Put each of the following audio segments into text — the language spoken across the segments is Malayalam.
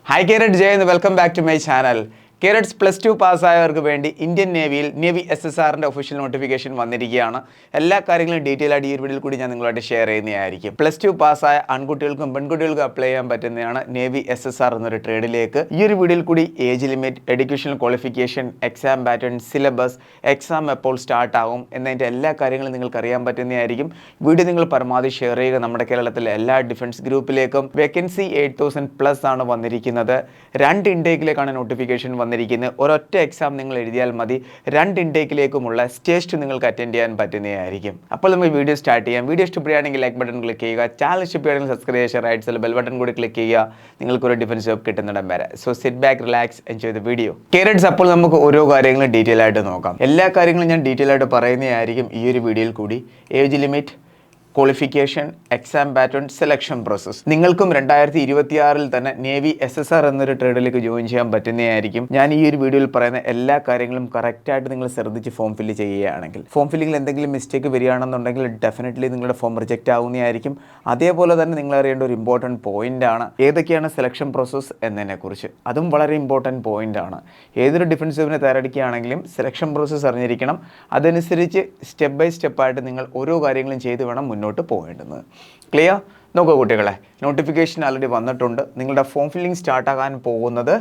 Hi Kirat Jay and welcome back to my channel. Kirat's plus 2 പാസ്സായവർക്ക് വേണ്ടി ഇന്ത്യൻ നേവിയിൽ നേവി SSRന്റെ ഒഫീഷ്യൽ നോട്ടിഫിക്കേഷൻ വന്നിരിക്കുകയാണ്. എല്ലാ കാര്യങ്ങളും ഡീറ്റെയിൽ ആയിട്ട് ഈ വീഡിയോയിൽ കൂടി ഞാൻ നിങ്ങളായിട്ട് ഷെയർ ചെയ്യുന്നതായിരിക്കും. പ്ലസ് 2 പാസ്സായ ആൺകുട്ടികൾക്കും പെൺകുട്ടികൾക്കും അപ്ലൈ ചെയ്യാൻ പറ്റുന്നതാണ് നേവി SSR എന്നൊരു ട്രേഡിലേക്ക്. ഈ ഒരു വീഡിയോയിൽ കൂടി age limit, educational qualification, exam pattern, syllabus, exam എപ്പോൾ സ്റ്റാർട്ട് ആവും എന്നതിൻ്റെ എല്ലാ കാര്യങ്ങളും നിങ്ങൾക്ക് അറിയാൻ പറ്റുന്നതായിരിക്കും. വീഡിയോ നിങ്ങൾ പരമാവധി ഷെയർ ചെയ്യുക. നമ്മുടെ കേരളത്തിലെ എല്ലാ ഡിഫൻസ് ഗ്രൂപ്പിലേക്കും വേക്കൻസി 8000+ ആണ് വന്നിരിക്കുന്നത്. 2 ഇൻടേക്കിലേക്കാണ് നോട്ടിഫിക്കേഷൻ വന്നിരിക്കുന്നത്. ഒരൊറ്റ എക്സാം നിങ്ങൾ എഴുതിയാൽ മതി. 2 ഇൻടേക്കിലേക്കുമുള്ള സ്റ്റേജ് 2 നിങ്ങൾക്ക് അറ്റൻഡ് ചെയ്യാൻ പറ്റുന്നതായിരിക്കും. അപ്പോൾ നമുക്ക് വീഡിയോ സ്റ്റാർട്ട് ചെയ്യാം. വീഡിയോ ഇഷ്ടപ്പെടുകയാണെങ്കിൽ ലൈക്ക് ബട്ടൺ ക്ലിക്ക് ചെയ്യുക. ചാനൽ ഇഷ്ടപ്പെടുകയാണെങ്കിൽ സബ്സ്ക്രൈബ് ചെയ്യുക. റൈറ്റ് സൈഡിൽ ബെൽ ബട്ടൺ കൂടി ക്ലിക്ക് ചെയ്യുക. നിങ്ങൾക്കൊരു ഡിഫൻസ് ജോബ് കിട്ടുന്നിടം വരെ. So sit back, relax, enjoy the video. കേരറ്റ്സ്, അപ്പോൾ നമുക്ക് ഓരോ കാര്യങ്ങളും ഡീറ്റെയിൽ ആയിട്ട് നോക്കാം. എല്ലാ കാര്യങ്ങളും ഞാൻ ഡീറ്റെയിൽ ആയിട്ട് പറയുന്നതായിരിക്കും ഈ ഒരു വീഡിയോയിൽ കൂടി. Age limit, qualification, exam pattern, selection process. നിങ്ങൾക്കും 2026 തന്നെ നേവി SSR എന്നൊരു ട്രേഡിലേക്ക് ജോയിൻ ചെയ്യാൻ പറ്റുന്നതായിരിക്കും. ഞാൻ ഈ ഒരു വീഡിയോയിൽ പറയുന്ന എല്ലാ കാര്യങ്ങളും കറക്റ്റായിട്ട് നിങ്ങൾ ശ്രദ്ധിച്ച് ഫോം ഫില്ല് ചെയ്യുകയാണെങ്കിൽ, ഫോം ഫില്ലിങ്ങിൽ എന്തെങ്കിലും മിസ്റ്റേക്ക് വരികയാണെന്നുണ്ടെങ്കിൽ ഡെഫിനറ്റ്ലി നിങ്ങളുടെ ഫോം റിജക്റ്റ് ആവുന്നതായിരിക്കും. അതേപോലെ തന്നെ നിങ്ങൾ അറിയേണ്ട ഒരു ഇമ്പോർട്ടൻറ്റ് പോയിന്റ് ആണ് ഏതൊക്കെയാണ് സെലക്ഷൻ പ്രോസസ് എന്നതിനെക്കുറിച്ച്. അതും വളരെ ഇമ്പോർട്ടൻറ്റ് പോയിന്റ് ആണ്. ഏതൊരു ഡിഫൻസീവിനെ തയ്യാറെടുക്കുകയാണെങ്കിലും സെലക്ഷൻ പ്രോസസ്സ് അറിഞ്ഞിരിക്കണം. അതനുസരിച്ച് സ്റ്റെപ്പ് ബൈ സ്റ്റെപ്പായിട്ട് നിങ്ങൾ ഓരോ കാര്യങ്ങളും ചെയ്ത് വേണം മുന്നോട്ട് പോകേണ്ടത്. ക്ലിയർ? നോക്കൂ കുട്ടികളെ, നോട്ടിഫിക്കേഷൻ ആൾറെഡി വന്നിട്ടുണ്ട്. നിങ്ങളുടെ ഫോം ഫില്ലിംഗ് സ്റ്റാർട്ടാകാൻ പോകുന്നത്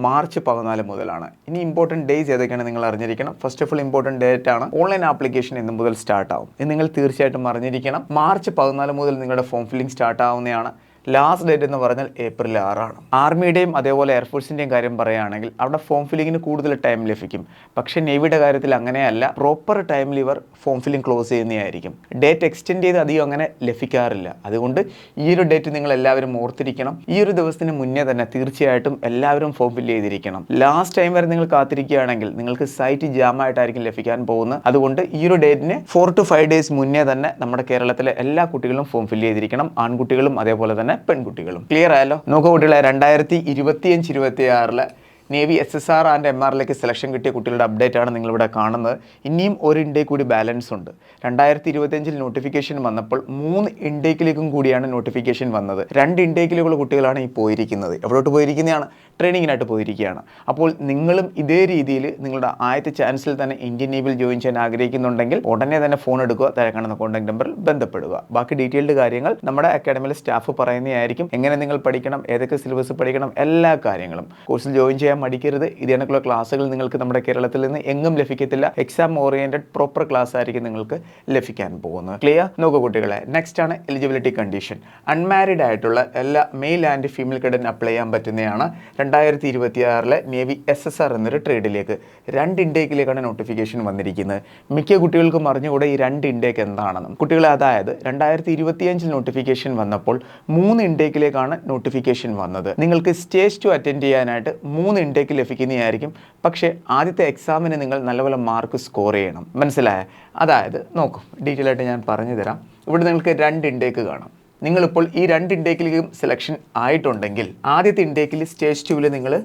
മാർച്ച് 14 മുതലാണ്. ഇനി ഇമ്പോർട്ടൻറ്റ് ഡേയ്സ് ഏതൊക്കെയാണ് നിങ്ങൾ അറിഞ്ഞിരിക്കണം. First of all important date ആണ് ഓൺലൈൻ ആപ്ലിക്കേഷൻ എന്ന് മുതൽ സ്റ്റാർട്ട് ആവും. ഇത് നിങ്ങൾ തീർച്ചയായിട്ടും അറിഞ്ഞിരിക്കണം. മാർച്ച് 14 മുതൽ നിങ്ങളുടെ ഫോം ഫില്ലിംഗ് സ്റ്റാർട്ട് ആവുന്നതാണ്. ലാസ്റ്റ് ഡേറ്റ് എന്ന് പറഞ്ഞാൽ ഏപ്രിൽ 6 ആണ്. ആർമിയുടെയും അതേപോലെ എയർഫോഴ്സിൻ്റെയും കാര്യം പറയുകയാണെങ്കിൽ അവിടെ ഫോം ഫില്ലിങ്ങിന് കൂടുതൽ ടൈം ലഭിക്കും. പക്ഷേ നേവിയുടെ കാര്യത്തിൽ അങ്ങനെയല്ല. പ്രോപ്പർ ടൈമിൽ ഇവർ ഫോം ഫില്ലിംഗ് ക്ലോസ് ചെയ്യുന്നതായിരിക്കും. ഡേറ്റ് എക്സ്റ്റെൻഡ് ചെയ്ത് അധികം അങ്ങനെ ലഭിക്കാറില്ല. അതുകൊണ്ട് ഈ ഒരു ഡേറ്റ് നിങ്ങൾ എല്ലാവരും ഓർത്തിരിക്കണം. ഈ ഒരു ദിവസത്തിന് മുന്നേ തന്നെ തീർച്ചയായിട്ടും എല്ലാവരും ഫോം ഫില്ല് ചെയ്തിരിക്കണം. ലാസ്റ്റ് ടൈം വരെ നിങ്ങൾ കാത്തിരിക്കുകയാണെങ്കിൽ നിങ്ങൾക്ക് സൈറ്റ് ജാമായിട്ടായിരിക്കും ലഭിക്കാൻ പോകുന്നത്. അതുകൊണ്ട് ഈ ഒരു ഡേറ്റിന് 4 to 5 days മുന്നേ തന്നെ നമ്മുടെ കേരളത്തിലെ എല്ലാ കുട്ടികളും ഫോം ഫില്ല് ചെയ്തിരിക്കണം. ആൺകുട്ടികളും അതേപോലെ തന്നെ പെൺകുട്ടികളും. ക്ലിയർ ആയല്ലോ? നോക്കൂ കുട്ടികളെ, 2025-26 നേവി SSR ആൻഡ് MRലേക്ക് സെലക്ഷൻ കിട്ടിയ കുട്ടികളുടെ അപ്ഡേറ്റ് ആണ് നിങ്ങളിവിടെ കാണുന്നത്. ഇനിയും ഒരു ഇൻടേക്ക് കൂടി ബാലൻസ് ഉണ്ട്. 2025 നോട്ടിഫിക്കേഷൻ വന്നപ്പോൾ 3 ഇൻടേക്കിലേക്കും കൂടിയാണ് നോട്ടിഫിക്കേഷൻ വന്നത്. 2 ഇൻടേക്കിലേക്കുള്ള കുട്ടികളാണ് ഈ പോയിരിക്കുന്നത്. എവിടോട്ട് പോയിരിക്കുന്നതാണ്? ട്രെയിനിങ്ങിനായിട്ട് പോയിരിക്കുകയാണ്. അപ്പോൾ നിങ്ങളും ഇതേ രീതിയിൽ നിങ്ങളുടെ ആദ്യത്തെ ചാൻസിൽ തന്നെ ഇന്ത്യൻ നേവിയിൽ ജോയിൻ ചെയ്യാൻ ആഗ്രഹിക്കുന്നുണ്ടെങ്കിൽ ഉടനെ തന്നെ ഫോൺ എടുക്കുക. താഴെ കാണുന്ന കോൺടാക്ട് നമ്പറിൽ ബന്ധപ്പെടുക. ബാക്കി ഡീറ്റെയിൽഡ് കാര്യങ്ങൾ നമ്മുടെ അക്കാഡമിയിലെ സ്റ്റാഫ് പറയുന്നതായിരിക്കും. എങ്ങനെ നിങ്ങൾ പഠിക്കണം, ഏതൊക്കെ സിലബസ് പഠിക്കണം, എല്ലാ കാര്യങ്ങളും. കോഴ്സിൽ ജോയിൻ ചെയ്യാൻ മടിക്കരുത്. ഇതിനൊക്കെയുള്ള ക്ലാസ്സുകൾ നിങ്ങൾക്ക് നമ്മുടെ കേരളത്തിൽ നിന്ന് എങ്ങും ലഭിക്കത്തില്ല. എക്സാം ഓറിയന്റഡ് പ്രോപ്പർ ക്ലാസ് ആയിരിക്കും നിങ്ങൾക്ക് ലഭിക്കാൻ പോകുന്നത്. ക്ലിയർ? നോക്കൂ കുട്ടികളെ, നെക്സ്റ്റ് ആണ് എലിജിബിലിറ്റി കണ്ടീഷൻ. അൺമാരിഡ് ആയിട്ടുള്ള എല്ലാ മെയിൽ ആൻഡ് ഫീമെയിൽ കേഡറ്റിന് അപ്ലൈ ചെയ്യാൻ പറ്റുന്നതാണ്. 2026 നേവി SSR എന്നൊരു ട്രേഡിലേക്ക് 2 ഇൻടേക്കിലേക്കാണ് നോട്ടിഫിക്കേഷൻ വന്നിരിക്കുന്നത്. മിക്ക കുട്ടികൾക്കും അറിഞ്ഞുകൂടെ ഈ 2 ഇൻടേക്ക് എന്താണെന്നും. കുട്ടികളെ, അതായത് 2025 നോട്ടിഫിക്കേഷൻ വന്നപ്പോൾ 3 ഇൻടേക്കിലേക്കാണ് നോട്ടിഫിക്കേഷൻ വന്നത്. നിങ്ങൾക്ക് സ്റ്റേജ് 2 അറ്റൻഡ് ചെയ്യാനായിട്ട് 3 ഇൻടേക്ക് ലഭിക്കുന്നതായിരിക്കും. പക്ഷേ ആദ്യത്തെ എക്സാമിന് നിങ്ങൾ നല്ലപോലെ മാർക്ക് സ്കോർ ചെയ്യണം. മനസ്സിലായ? അതായത് നോക്കൂ, ഡീറ്റെയിൽ ആയിട്ട് ഞാൻ പറഞ്ഞു തരാം. ഇവിടെ നിങ്ങൾക്ക് 2 ഇൻടേക്ക് കാണാം. നിങ്ങളിപ്പോൾ ഈ 2 ഇൻടേക്കിലേക്കും സെലക്ഷൻ ആയിട്ടുണ്ടെങ്കിൽ ആദ്യത്തെ ഇൻടേക്കിൽ സ്റ്റേജ് 2 നിങ്ങൾ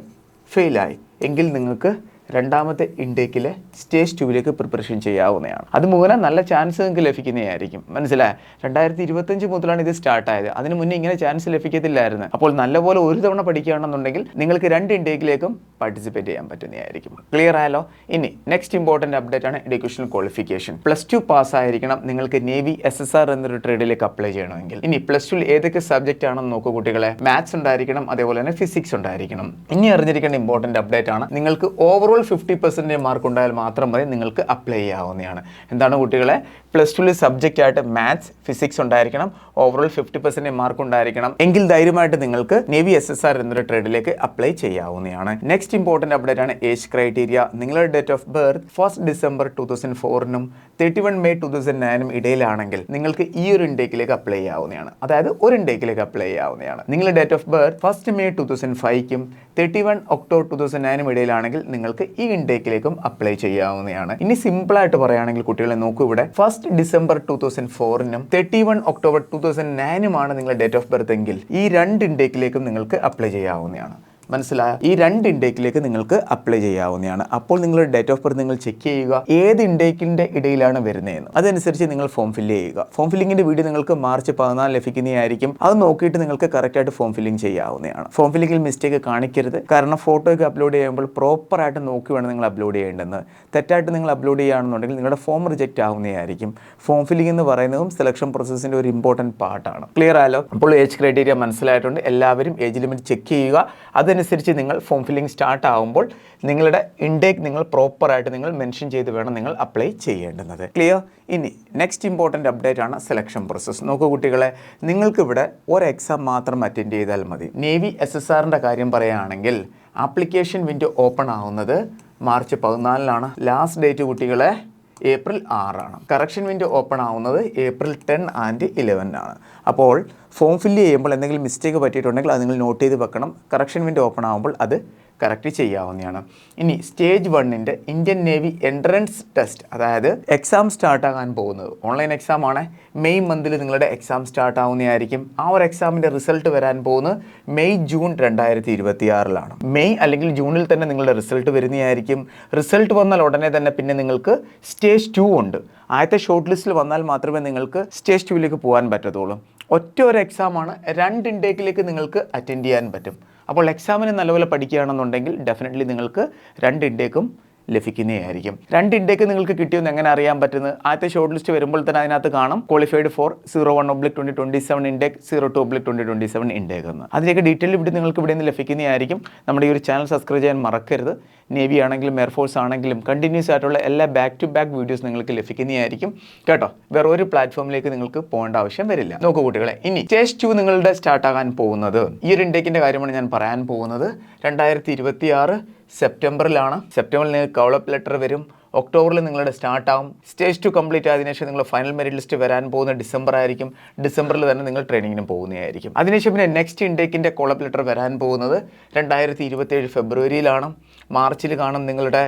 ഫെയിലായി എങ്കിൽ നിങ്ങൾക്ക് രണ്ടാമത്തെ ഇൻടേക്കിലെ സ്റ്റേജ് 2 പ്രിപ്പറേഷൻ ചെയ്യാവുന്നതാണ്. അത് മൂലം നല്ല ചാൻസ് നിങ്ങൾക്ക് ലഭിക്കുന്നതായിരിക്കും. മനസ്സിലായ? 2025 മുതലാണ് ഇത് സ്റ്റാർട്ടായത്. അതിന് മുന്നേ ഇങ്ങനെ ചാൻസ് ലഭിക്കത്തില്ലായിരുന്നു. അപ്പോൾ നല്ലപോലെ ഒരു തവണ പഠിക്കുകയാണെന്നുണ്ടെങ്കിൽ നിങ്ങൾക്ക് 2 ഇൻടേക്കിലേക്കും പാർട്ടിസിപ്പേറ്റ് ചെയ്യാൻ പറ്റുന്നതായിരിക്കും. ക്ലിയർ ആയല്ലോ? ഇനി നെക്സ്റ്റ് ഇമ്പോർട്ടൻറ്റ് അപ്ഡേറ്റ് ആണ് എഡ്യൂക്കേഷണൽ ക്വാളിഫിക്കേഷൻ. പ്ലസ് 2 പാസ്സായിരിക്കണം നിങ്ങൾക്ക് നേവി SSR എന്നൊരു ട്രേഡിലേക്ക് അപ്ലൈ ചെയ്യണമെങ്കിൽ. ഇനി പ്ലസ് 2 ഏതൊക്കെ സബ്ജക്റ്റ് ആണെന്ന് നോക്കൂ കുട്ടികളെ. മാത്സ് ഉണ്ടായിരിക്കണം, അതേപോലെ തന്നെ ഫിസിക്സ് ഉണ്ടായിരിക്കണം. ഇനി അറിഞ്ഞിരിക്കേണ്ട ഇമ്പോർട്ടൻറ്റ് അപ്ഡേറ്റ് ആണ് നിങ്ങൾക്ക് ഓവറോൾ 50% മാർക്ക് ഉണ്ടായാൽ മാത്രം മതി നിങ്ങൾക്ക് അപ്ലൈ ചെയ്യാവുന്നതാണ്. എന്താണ് കുട്ടികളെ? പ്ലസ് 2 സബ്ജക്റ്റ് ആയിട്ട് മാത്സ്, ഫിസിക്സ് ഉണ്ടായിരിക്കണം, ഓവറോൾ 50% മാർക്ക് ഉണ്ടായിരിക്കണം. എങ്കിൽ ധൈര്യമായിട്ട് നിങ്ങൾക്ക് നേവി SSR എന്നൊരു ട്രേഡിലേക്ക് അപ്ലൈ ചെയ്യാവുന്നതാണ്. നെക്സ്റ്റ് ഇമ്പോർട്ടൻറ്റ് അപ്ഡേറ്റ് ആണ് ഏജ് ക്രൈറ്റീരിയ. നിങ്ങളുടെ date of birth 1 December 2004 31 May 2009 ഇടയിലാണെങ്കിൽ നിങ്ങൾക്ക് ഈ ഒരു ഇൻടേക്കിലേക്ക് അപ്ലൈ ചെയ്യാവുന്നതാണ്. അതായത് ഒരു ഇൻടേക്കിലേക്ക് അപ്ലൈ ചെയ്യാവുന്നതാണ്. നിങ്ങളുടെ date of birth 1 May 2005 31 October 2009 ഇടയിലാണെങ്കിൽ നിങ്ങൾക്ക് ഈ ഇൻടേക്കിലേക്കും അപ്ലൈ ചെയ്യാവുന്നതാണ്. ഇനി സിമ്പിൾ ആയിട്ട് പറയുകയാണെങ്കിൽ കുട്ടികളെ നോക്കൂ, ഇവിടെ 1 December 2004 31 October 2009 നിങ്ങളുടെ ഡേറ്റ് ഓഫ് ബർത്ത് എങ്കിൽ ഈ 2 ഇൻടേക്കിലേക്കും നിങ്ങൾക്ക് അപ്ലൈ ചെയ്യാവുന്നതാണ്. മനസ്സിലായ ഈ 2 ഇൻടേക്കിലേക്ക് നിങ്ങൾക്ക് അപ്ലൈ ചെയ്യാവുന്നതാണ്. അപ്പോൾ നിങ്ങളുടെ ഡേറ്റ് ഓഫ് ബർത്ത് നിങ്ങൾ ചെക്ക് ചെയ്യുക, ഏത് ഇൻടേക്കിൻ്റെ ഇടയിലാണ് വരുന്നതെന്ന്. അതനുസരിച്ച് നിങ്ങൾ ഫോം ഫില്ല് ചെയ്യുക. ഫോം ഫില്ലിങ്ങിൻ്റെ വീഡിയോ നിങ്ങൾക്ക് മാർച്ച് 14 ലഭിക്കുന്നതായിരിക്കും. അത് നോക്കിയിട്ട് നിങ്ങൾക്ക് കറക്റ്റായിട്ട് ഫോം ഫില്ലിംഗ് ചെയ്യാവുന്നതാണ്. ഫോം ഫില്ലിങ്ങിൽ മിസ്റ്റേക്ക് കാണിക്കരുത്. കാരണം ഫോട്ടോയൊക്കെ അപ്ലോഡ് ചെയ്യുമ്പോൾ പ്രോപ്പറായിട്ട് നോക്കി വേണം നിങ്ങൾ അപ്ലോഡ് ചെയ്യേണ്ടത്. തെറ്റായിട്ട് നിങ്ങൾ അപ്ലോഡ് ചെയ്യുകയാണെന്നുണ്ടെങ്കിൽ നിങ്ങളുടെ ഫോം റിജക്റ്റ് ആവുന്നതായിരിക്കും. ഫോം ഫില്ലിംഗ് എന്ന് പറയുന്നതും സെലക്ഷൻ പ്രോസസ്സിൻ്റെ ഒരു ഇമ്പോർട്ടൻറ്റ് പാർട്ടാണ്. ക്ലിയർ ആയാലോ? അപ്പോൾ ഏജ് ക്രൈറ്റീരിയ മനസ്സിലായിട്ടുണ്ട്. എല്ലാവരും ഏജ് ലിമിറ്റ് ചെക്ക് ചെയ്യുക. അതനുസരിച്ച് നിങ്ങൾ ഫോം ഫില്ലിംഗ് സ്റ്റാർട്ട് ആകുമ്പോൾ നിങ്ങളുടെ ഇൻടേക്ക് നിങ്ങൾ പ്രോപ്പറായിട്ട് നിങ്ങൾ മെൻഷൻ ചെയ്ത് വേണം നിങ്ങൾ അപ്ലൈ ചെയ്യേണ്ടുന്നത്. ക്ലിയർ? ഇനി നെക്സ്റ്റ് ഇമ്പോർട്ടൻ്റ് അപ്ഡേറ്റ് ആണ് സെലക്ഷൻ പ്രോസസ്സ്. നോക്കൂ കുട്ടികളെ, നിങ്ങൾക്കിവിടെ ഒരു എക്സാം മാത്രം അറ്റൻഡ് ചെയ്താൽ മതി. നേവി SSRൻ്റെ കാര്യം പറയുകയാണെങ്കിൽ ആപ്ലിക്കേഷൻ വിൻഡോ ഓപ്പൺ ആവുന്നത് മാർച്ച് 14 ലാസ്റ്റ് ഡേറ്റ് കുട്ടികളെ ഏപ്രിൽ 6. കറക്ഷൻ വിൻഡോ ഓപ്പൺ ആവുന്നത് ഏപ്രിൽ 10 ആൻഡ് 11 അപ്പോൾ ഫോം ഫില്ല് ചെയ്യുമ്പോൾ എന്തെങ്കിലും മിസ്റ്റേക്ക് പറ്റിയിട്ടുണ്ടെങ്കിൽ അത് നിങ്ങൾ നോട്ട് ചെയ്ത് വെക്കണം. കറക്ഷൻ വിൻഡോ ഓപ്പൺ ആകുമ്പോൾ അത് കറക്റ്റ് ചെയ്യാവുന്നതാണ്. ഇനി stage 1 Indian navy entrance test, അതായത് എക്സാം സ്റ്റാർട്ടാകാൻ പോകുന്നത് ഓൺലൈൻ എക്സാം ആണ്. മെയ് മന്തിൽ നിങ്ങളുടെ എക്സാം സ്റ്റാർട്ട് ആവുന്നതായിരിക്കും. ആ ഒരു എക്സാമിൻ്റെ റിസൾട്ട് വരാൻ പോകുന്നത് മെയ് ജൂൺ 2026 മെയ് അല്ലെങ്കിൽ ജൂണിൽ തന്നെ നിങ്ങളുടെ റിസൾട്ട് വരുന്നതായിരിക്കും. റിസൾട്ട് വന്നാൽ ഉടനെ തന്നെ പിന്നെ നിങ്ങൾക്ക് സ്റ്റേജ് 2 ഉണ്ട്. ആദ്യത്തെ ഷോർട്ട് ലിസ്റ്റിൽ വന്നാൽ മാത്രമേ നിങ്ങൾക്ക് സ്റ്റേജ് 2ലേക്ക് പോകാൻ പറ്റത്തുള്ളൂ. ഒറ്റ ഒരു എക്സാമാണ് 2 ഇൻടേക്കിലേക്ക് നിങ്ങൾക്ക് അറ്റൻഡ് ചെയ്യാൻ പറ്റും. അപ്പോൾ എക്സാമിന് നല്ലപോലെ പഠിക്കുകയാണെന്നുണ്ടെങ്കിൽ ഡെഫിനറ്റ്ലി നിങ്ങൾക്ക് 2 ഇൻടേക്കും ലഭിക്കുന്നതായിരിക്കും. 2 ഇൻടേക്ക് നിങ്ങൾക്ക് കിട്ടിയെന്ന് എങ്ങനെ അറിയാൻ പറ്റുന്നത്? ആദ്യത്തെ ഷോർട്ട് ലിസ്റ്റ് വരുമ്പോൾ തന്നെ അതിനകത്ത് കാണാം ക്വാളിഫൈഡ് ഫോർ 01/2027 ഇൻടേക്ക്, 02/2027 ഇൻടേക്ക് എന്ന്. അതിലേക്ക് ഡീറ്റെയിൽ ഇവിടെ നിങ്ങൾക്ക് ഇവിടെ നിന്ന് ലഭിക്കുന്നതായിരിക്കും. നമ്മുടെ ഈ ഒരു ചാനൽ സബ്സ്ക്രൈബ് ചെയ്യാൻ മറക്കരുത്. നേവി ആണെങ്കിലും എയർഫോഴ്സ് ആണെങ്കിലും കണ്ടിന്യൂസ് ആയിട്ടുള്ള എല്ലാ ബാക്ക് ടു ബാക്ക് വീഡിയോസ് നിങ്ങൾക്ക് ലഭിക്കുന്നതായിരിക്കും കേട്ടോ. വേറെ ഒരു പ്ലാറ്റ്ഫോമിലേക്ക് നിങ്ങൾക്ക് പോകേണ്ട ആവശ്യം വരില്ല. നോക്കൂ കുട്ടികളെ, ഇനി സ്റ്റേജ് 2 നിങ്ങളുടെ സ്റ്റാർട്ട് ആകാൻ പോകുന്നത് ഈ ഒരു ഇൻടേക്കിൻ്റെ കാര്യമാണ് ഞാൻ പറയാൻ പോകുന്നത്. 2026 സെപ്റ്റംബറിലാണ്. സെപ്റ്റംബറിൽ നിങ്ങൾക്ക് കൗൾ അപ്പ് ലെറ്റർ വരും. ഒക്ടോബറിൽ നിങ്ങളുടെ സ്റ്റാർട്ട് ആവും. സ്റ്റേജ് 2 കംപ്ലീറ്റ് ആയതിനു ശേഷം നിങ്ങൾ ഫൈനൽ മെറിറ്റ് ലിസ്റ്റ് വരാൻ പോകുന്ന ഡിസംബർ ആയിരിക്കും. ഡിസംബറിൽ തന്നെ നിങ്ങൾ ട്രെയിനിങ്ങിന് പോകുന്നതായിരിക്കും. അതിനുശേഷം പിന്നെ നെക്സ്റ്റ് ഇൻടേക്കിൻ്റെ കോൾ അപ്പ് ലെറ്റർ വരാൻ പോകുന്നത് 2027 ഫെബ്രുവരിയിലാണ്. മാർച്ചിൽ കാണും നിങ്ങളുടെ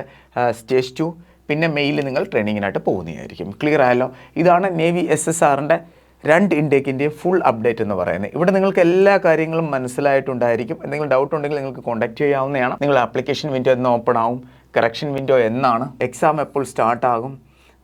സ്റ്റേജ് 2. പിന്നെ മെയ്യിൽ നിങ്ങൾ ട്രെയിനിങ്ങിനായിട്ട് പോകുന്നതായിരിക്കും. ക്ലിയർ ആയല്ലോ? ഇതാണ് നേവി SSRൻ്റെ 2 ഇൻടേക്കിൻ്റെ ഫുൾ അപ്ഡേറ്റ് എന്ന് പറയുന്നത്. ഇവിടെ നിങ്ങൾക്ക് എല്ലാ കാര്യങ്ങളും മനസ്സിലായിട്ടുണ്ടായിരിക്കും. എന്തെങ്കിലും ഡൗട്ട് ഉണ്ടെങ്കിൽ നിങ്ങൾക്ക് കോൺടാക്ട് ചെയ്യാവുന്നതാണ്. നിങ്ങൾ ആപ്ലിക്കേഷൻ വിൻഡോ എന്ന് ഓപ്പൺ ആവും, കറക്ഷൻ വിൻഡോ എന്നാണ്, എക്സാം എപ്പോൾ സ്റ്റാർട്ട് ആകും,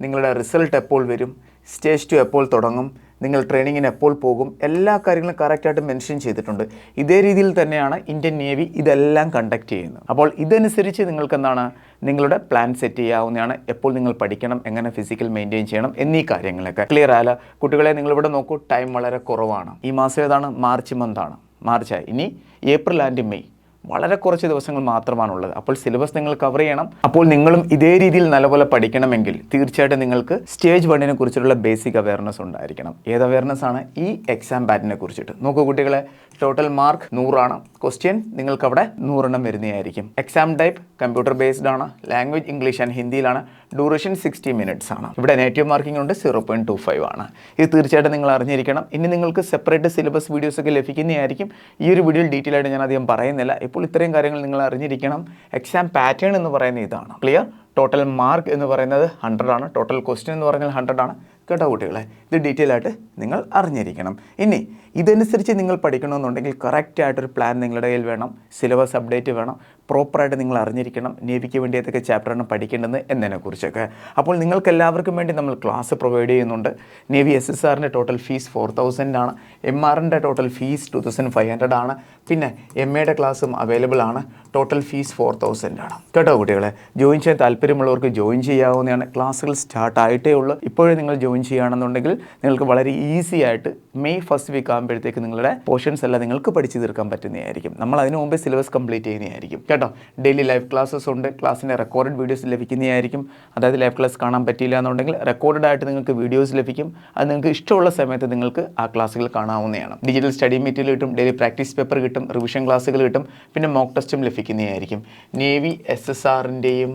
നിങ്ങളുടെ റിസൾട്ട് എപ്പോൾ വരും, സ്റ്റേജ് 2 എപ്പോൾ തുടങ്ങും, നിങ്ങൾ ട്രെയിനിങ്ങിന് എപ്പോൾ പോകും, എല്ലാ കാര്യങ്ങളും കറക്റ്റായിട്ട് മെൻഷൻ ചെയ്തിട്ടുണ്ട്. ഇതേ രീതിയിൽ തന്നെയാണ് ഇന്ത്യൻ നേവി ഇതെല്ലാം കണ്ടക്ട് ചെയ്യുന്നത്. അപ്പോൾ ഇതനുസരിച്ച് നിങ്ങൾക്ക് എന്താണ് നിങ്ങളുടെ പ്ലാൻ സെറ്റ് ചെയ്യാവുന്നതാണ്. എപ്പോൾ നിങ്ങൾ പഠിക്കണം, എങ്ങനെ ഫിസിക്കൽ മെയിൻറ്റെയിൻ ചെയ്യണം എന്നീ കാര്യങ്ങളൊക്കെ. ക്ലിയർ ആയാലും കുട്ടികളെ നിങ്ങളിവിടെ നോക്കൂ, ടൈം വളരെ കുറവാണ്. ഈ മാസം ഏതാണ്? മാർച്ച് മന്താണ്. മാർച്ചായി. ഇനി ഏപ്രിൽ ആൻഡ് മെയ് വളരെ കുറച്ച് ദിവസങ്ങൾ മാത്രമാണുള്ളത്. അപ്പോൾ സിലബസ് നിങ്ങൾ കവർ ചെയ്യണം. അപ്പോൾ നിങ്ങളും ഇതേ രീതിയിൽ നല്ലപോലെ പഠിക്കണമെങ്കിൽ തീർച്ചയായിട്ടും നിങ്ങൾക്ക് സ്റ്റേജ് 1 കുറിച്ചുള്ള ബേസിക് അവയർനെസ് ഉണ്ടായിരിക്കണം. ഏത് അവയർനെസ് ആണ്? ഈ എക്സാം പാറ്റേണിനെ കുറിച്ചിട്ട്. നോക്കൂ കുട്ടികളെ, ടോട്ടൽ മാർക്ക് 100 ക്വസ്റ്റ്യൻ നിങ്ങൾക്ക് അവിടെ 100 വരുന്നതായിരിക്കും. എക്സാം ടൈപ്പ് കമ്പ്യൂട്ടർ ബേസ്ഡ് ആണ്. ലാംഗ്വേജ് ഇംഗ്ലീഷ് ആൻഡ് ഹിന്ദിയിലാണ്. ഡ്യൂറേഷൻ 60 മിനിറ്റ്സ് ആണ്. ഇവിടെ നേറ്റീവ് മാർക്കിംഗ് ഉണ്ട്, 0.25 ആണ്. ഇത് തീർച്ചയായിട്ടും നിങ്ങൾ അറിഞ്ഞിരിക്കണം. ഇനി നിങ്ങൾക്ക് സെപ്പറേറ്റ് സിലബസ് വീഡിയോസ് ഒക്കെ ലഭിക്കുന്നതായിരിക്കും. ഈ ഒരു വീഡിയോയിൽ ഡീറ്റെയിൽ ആയിട്ട് ഞാൻ അധികം പറയുന്നില്ല. ഇപ്പോൾ ഇത്രയും കാര്യങ്ങൾ നിങ്ങൾ അറിഞ്ഞിരിക്കണം. എക്സാം പാറ്റേൺ എന്ന് പറയുന്നത് ഇതാണ്. ക്ലിയർ? ടോട്ടൽ മാർക്ക് എന്ന് പറയുന്നത് 100 ആണ്. ടോട്ടൽ ക്വസ്റ്റ്യൻ എന്ന് പറഞ്ഞാൽ 100 ആണ്. കേട്ടോ കുട്ടികളെ, ഇത് ഡീറ്റെയിൽ ആയിട്ട് നിങ്ങൾ അറിഞ്ഞിരിക്കണം. ഇനി ഇതനുസരിച്ച് നിങ്ങൾ പഠിക്കണമെന്നുണ്ടെങ്കിൽ കറക്റ്റായിട്ടൊരു പ്ലാൻ നിങ്ങളുടെ കയ്യിൽ വേണം. സിലബസ് അപ്ഡേറ്റ് വേണം. പ്രോപ്പറായിട്ട് നിങ്ങൾ അറിഞ്ഞിരിക്കണം നേവിക്ക് വേണ്ടി ഏതൊക്കെ ചാപ്റ്ററാണ് പഠിക്കേണ്ടത് എന്നതിനെക്കുറിച്ചൊക്കെ. അപ്പോൾ നിങ്ങൾക്ക് എല്ലാവർക്കും വേണ്ടി നമ്മൾ ക്ലാസ് പ്രൊവൈഡ് ചെയ്യുന്നുണ്ട്. നേവി SSRൻ്റെ ടോട്ടൽ ഫീസ് 4000 ആണ്. MRൻ്റെ ടോട്ടൽ ഫീസ് 2500 ആണ്. പിന്നെ MAയുടെ ക്ലാസ്സും അവൈലബിൾ ആണ്. ടോട്ടൽ ഫീസ് 4000 ആണ്. കേട്ടോ കുട്ടികളെ, ജോയിൻ ചെയ്യാൻ താല്പര്യമുള്ളവർക്ക് ജോയിൻ ചെയ്യാവുന്നതാണ്. ക്ലാസ്സുകൾ സ്റ്റാർട്ട് ആയിട്ടേ ഉള്ളൂ. ഇപ്പോഴും നിങ്ങൾ ജോയിൻ ചെയ്യുകയാണെന്നുണ്ടെങ്കിൽ നിങ്ങൾക്ക് വളരെ ഈസി ആയിട്ട് മെയ് ഫസ്റ്റ് വീക്ക് ആകുമ്പോഴത്തേക്ക് നിങ്ങളുടെ പോർഷൻസ് എല്ലാം നിങ്ങൾക്ക് പഠിച്ചു തീർക്കാൻ പറ്റുന്നതായിരിക്കും. നമ്മൾ അതിനു മുമ്പേ സിലബസ് കംപ്ലീറ്റ് ചെയ്യുന്നതായിരിക്കും. കേട്ടോ, ഡെയിലി ലൈവ് ക്ലാസ്സസ് ഉണ്ട്. ക്ലാസ്സിൻ്റെ റെക്കോർഡഡ് വീഡിയോസ് ലഭിക്കുന്നതായിരിക്കും. അതായത് ലൈവ് ക്ലാസ് കാണാൻ പറ്റിയില്ല എന്നുണ്ടെങ്കിൽ റെക്കോർഡഡ് ആയിട്ട് നിങ്ങൾക്ക് വീഡിയോസ് ലഭിക്കും. അത് നിങ്ങൾക്ക് ഇഷ്ടമുള്ള സമയത്ത് നിങ്ങൾക്ക് ആ ക്ലാസ്സുകൾ കാണാവുന്നതാണ്. ഡിജിറ്റൽ സ്റ്റഡി മെറ്റീരിയൽ കിട്ടും, ഡെയിലി പ്രാക്ടീസ് പേപ്പർ കിട്ടും, റിവിഷൻ ക്ലാസ്സുകൾ കിട്ടും, പിന്നെ മോക്ക് ടെസ്റ്റും ലഭിക്കുന്നതായിരിക്കും. നേവി SSRൻ്റെയും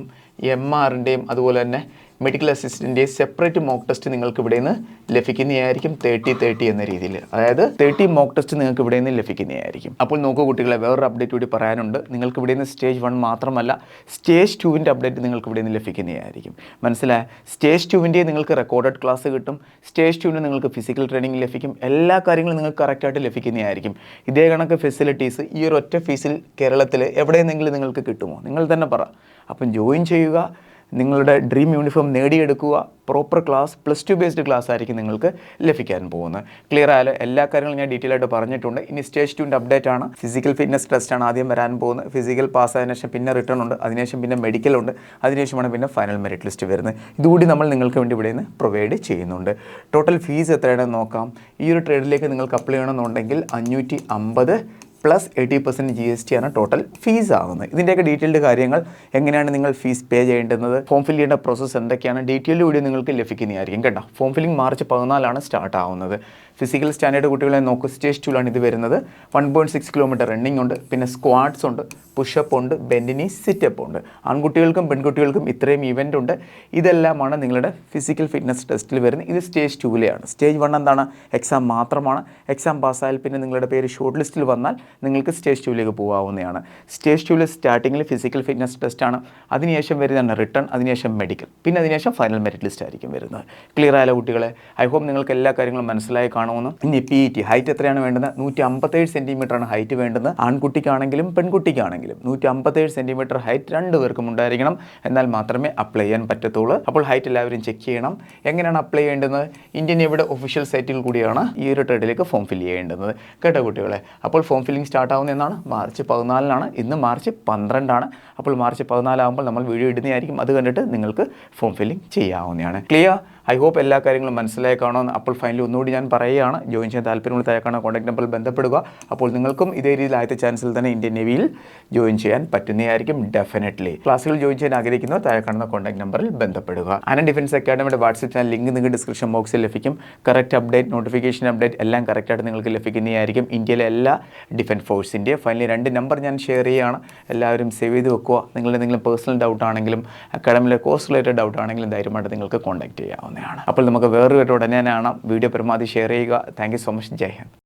MRൻ്റെയും അതുപോലെ തന്നെ medical assistant separate mock test നിങ്ങൾക്ക് ഇവിടെ നിന്ന് ലഭിക്കുന്നതായിരിക്കും 30-30 എന്ന രീതിയിൽ. അതായത് 30 മോക്ക് ടെസ്റ്റ് നിങ്ങൾക്ക് ഇവിടെ നിന്ന് ലഭിക്കുന്നതായിരിക്കും. അപ്പോൾ നോക്കൂ കുട്ടികളെ, വേറൊരു അപ്ഡേറ്റ് കൂടി പറയാനുണ്ട്. നിങ്ങൾക്ക് ഇവിടെ നിന്ന് സ്റ്റേജ് 1 മാത്രമല്ല സ്റ്റേജ് 2-ൻ്റെ അപ്ഡേറ്റ് നിങ്ങൾക്ക് ഇവിടെ നിന്ന് ലഭിക്കുന്നതായിരിക്കും. മനസ്സിലായ? സ്റ്റേജ് 2-ൻ്റെ നിങ്ങൾക്ക് റെക്കോർഡഡ് ക്ലാസ് കിട്ടും. സ്റ്റേജ് 2-ന് നിങ്ങൾക്ക് ഫിസിക്കൽ ട്രെയിനിങ് ലഭിക്കും. എല്ലാ കാര്യങ്ങളും നിങ്ങൾക്ക് കറക്റ്റായിട്ട് ലഭിക്കുന്നതായിരിക്കും. ഇതേ കണക്ക് ഫെസിലിറ്റീസ് ഈ ഒരു ഒറ്റ ഫീസിൽ കേരളത്തിൽ എവിടെയെന്നെങ്കിലും നിങ്ങൾക്ക് കിട്ടുമോ? നിങ്ങൾ തന്നെ പറ. അപ്പം ജോയിൻ ചെയ്യുക, നിങ്ങളുടെ ഡ്രീം യൂണിഫോം നേടിയെടുക്കുക. പ്രോപ്പർ ക്ലാസ് +2 ബേസ്ഡ് ക്ലാസ് ആയിരിക്കും നിങ്ങൾക്ക് ലഭിക്കാൻ പോകുന്നത്. ക്ലിയർ ആയാലും എല്ലാ കാര്യങ്ങളും ഞാൻ ഡീറ്റെയിൽ ആയിട്ട് പറഞ്ഞിട്ടുണ്ട്. ഇനി സ്റ്റേജ് 2-ൻ്റെ അപ്ഡേറ്റ് ആണ്. ഫിസിക്കൽ ഫിറ്റ്നസ് ടെസ്റ്റാണ് ആദ്യം വരാൻ പോകുന്നത്. ഫിസിക്കൽ പാസ്സായതിനു ശേഷം പിന്നെ റിട്ടേൺ ഉണ്ട്, അതിനുശേഷം പിന്നെ മെഡിക്കൽ ഉണ്ട്, അതിനുശേഷമാണ് പിന്നെ ഫൈനൽ മെറിറ്റ് ലിസ്റ്റ് വരുന്നത്. ഇതുകൂടി നമ്മൾ നിങ്ങൾക്ക് വേണ്ടി ഇവിടെ നിന്ന് പ്രൊവൈഡ് ചെയ്യുന്നുണ്ട്. ടോട്ടൽ ഫീസ് എത്രയാണെന്ന് നോക്കാം. ഈ ഒരു ട്രേഡിലേക്ക് നിങ്ങൾക്ക് അപ്ലൈ ചെയ്യണമെന്നുണ്ടെങ്കിൽ 550 + 80% GST ആണ് ടോട്ടൽ ഫീസ് ആകുന്നത്. ഇതിൻ്റെയൊക്കെ ഡീറ്റെയിൽഡ് കാര്യങ്ങൾ, എങ്ങനെയാണ് നിങ്ങൾ ഫീസ് പേ ചെയ്യേണ്ടത്, ഫോം ഫിൽ ചെയ്യേണ്ട പ്രോസസ്സ് എന്തൊക്കെയാണ്, ഡീറ്റെയിൽഡ് വീഡിയോ നിങ്ങൾക്ക് ലഭിക്കുന്നതായിരിക്കും കേട്ടോ. ഫോം ഫില്ലിംഗ് മാർച്ച് 14 സ്റ്റാർട്ട് ആവുന്നത്. ഫിസിക്കൽ സ്റ്റാൻഡേർഡ് കുട്ടികളെ നോക്കൂ. സ്റ്റേജ് 2-ലാണ് ഇത് വരുന്നത്. 1.6 കിലോമീറ്റർ റണ്ണിംഗ് ഉണ്ട്, പിന്നെ സ്ക്വാഡ്സ് ഉണ്ട്, പുഷപ്പ് ഉണ്ട്, ബെൻഡിനി സിറ്റപ്പ് ഉണ്ട്. ആൺകുട്ടികൾക്കും പെൺകുട്ടികൾക്കും ഇത്രയും ഇവൻ്റ് ഉണ്ട്. ഇതെല്ലാമാണ് നിങ്ങളുടെ ഫിസിക്കൽ ഫിറ്റ്നസ് ടെസ്റ്റിൽ വരുന്നത്. ഇത് സ്റ്റേജ് 2-ലെയാണ്. സ്റ്റേജ് 1 എന്താണ്? എക്സാം മാത്രമാണ്. എക്സാം പാസ്സായാൽ പിന്നെ നിങ്ങളുടെ പേര് ഷോർട്ട് ലിസ്റ്റിൽ വന്നാൽ നിങ്ങൾക്ക് സ്റ്റേജ് 2-ലേക്ക് പോകാവുന്നതാണ്. സ്റ്റേജ് 2-ൽ സ്റ്റാർട്ടിങ്ങിൽ ഫിസിക്കൽ ഫിറ്റ്നസ് ടെസ്റ്റാണ്. അതിനുശേഷം വരുന്നതാണ് റിട്ടേൺ, അതിനുശേഷം മെഡിക്കൽ, പിന്നെ അതിനുശേഷം ഫൈനൽ മെറിറ്റ് ലിസ്റ്റ് ആയിരിക്കും വരുന്നത്. ക്ലിയർ ആയാലോ കുട്ടികളെ? ഐ ഹോപ്പ് നിങ്ങൾക്ക് എല്ലാ കാര്യങ്ങളും മനസ്സിലായി കാണുമെന്ന്. ഇനി PET ഹൈറ്റ് എത്രയാണ് വേണ്ടത്? 157 സെൻറ്റിമീറ്ററാണ് ഹൈറ്റ് വേണ്ടത്. ആൺകുട്ടിക്കാണെങ്കിലും പെൺകുട്ടിക്കാണെങ്കിലും 157 സെൻറ്റിമീറ്റർ ഹൈറ്റ് രണ്ടുപേർക്കും ഉണ്ടായിരിക്കണം. എന്നാൽ മാത്രമേ അപ്ലൈ ചെയ്യാൻ പറ്റത്തുള്ളൂ. അപ്പോൾ ഹൈറ്റ് എല്ലാവരും ചെക്ക് ചെയ്യണം. എങ്ങനെയാണ് അപ്ലൈ ചെയ്യേണ്ടത്? ഇന്ത്യൻ നേവിയുടെ ഒഫീഷ്യൽ സൈറ്റിൽ കൂടിയാണ് ഈ ഒരു ട്രേഡിലേക്ക് ഫോം ഫിൽ ചെയ്യേണ്ടത് കേട്ടോ കുട്ടികളെ. അപ്പോൾ ഫോം ഫില്ലിംഗ് സ്റ്റാർട്ട് ആവുന്ന എന്നാണ്? മാർച്ച് 14 ഇന്ന് മാർച്ച് 12. അപ്പോൾ മാർച്ച് 14 ആകുമ്പോൾ നമ്മൾ വീഡിയോ ഇടുന്നതായിരിക്കും. അത് കണ്ടിട്ട് നിങ്ങൾക്ക് ഫോം ഫില്ലിംഗ് ചെയ്യാവുന്നതാണ്. ക്ലിയർ? ഐ ഹോപ്പ് എല്ലാ കാര്യങ്ങളും മനസ്സിലായി കാണുമെന്ന്. അപ്പോൾ ഫൈനലി ഒന്നുകൂടി ഞാൻ പറയുകയാണ്, ജോയിൻ ചെയ്യാൻ താല്പര്യമുള്ള താഴെക്കാണുന്ന കോൺടാക്ട് നമ്പറിൽ ബന്ധപ്പെടുക. അപ്പോൾ നിങ്ങൾക്കും ഇതേ രീതിയിൽ ആദ്യത്തെ ചാൻസിൽ തന്നെ ഇന്ത്യൻ നേവിയിൽ ജോയിൻ ചെയ്യാൻ പറ്റുന്നതായിരിക്കും ഡെഫിനറ്റ്ലി. ക്ലാസ്സുകൾ ജോയിൻ ചെയ്യാൻ ആഗ്രഹിക്കുന്നവർ താഴെക്കാണുന്ന കോൺടാക്ട് നമ്പറിൽ ബന്ധപ്പെടുക. ആനന്ദ് ഡിഫൻസ് അക്കാഡമിയുടെ വാട്സ്ആപ്പ് ചാനൽ ലിങ്ക് നിങ്ങൾക്ക് ഡിസ്ക്രിപ്ഷൻ ബോക്സിൽ ലഭിക്കും. കറക്റ്റ് അപ്ഡേറ്റ്, നോട്ടിഫിക്കേഷൻ അപ്ഡേറ്റ് എല്ലാം കറക്റ്റായിട്ട് നിങ്ങൾക്ക് ലഭിക്കുന്നതായിരിക്കും. ഇന്ത്യയിലെ എല്ലാ ഡിഫൻസ് ഫോഴ്സിൻ്റെ ഫൈനലി 2 നമ്പർ ഞാൻ ഷെയർ ചെയ്യുകയാണ്. എല്ലാവരും സേവ് ചെയ്ത് വെക്കുക. നിങ്ങളുടെ എന്തെങ്കിലും പേഴ്സണൽ ഡൗട്ട് ആണെങ്കിലും അക്കാഡമിയിലെ കോഴ്സ് റിലേറ്റഡ് ഡൗട്ട് ആണെങ്കിലും ധൈര്യമായിട്ട് നിങ്ങൾക്ക് കോൺടാക്ട് ചെയ്യാവുന്നതാണ്. അപ്പോൾ നമുക്ക് വേറൊരു ഉടനെ കാണാം. വീഡിയോ പരമാവധി ഷെയർ ചെയ്യുക. Thank you so much. ജയ് ഹിന്ദ്.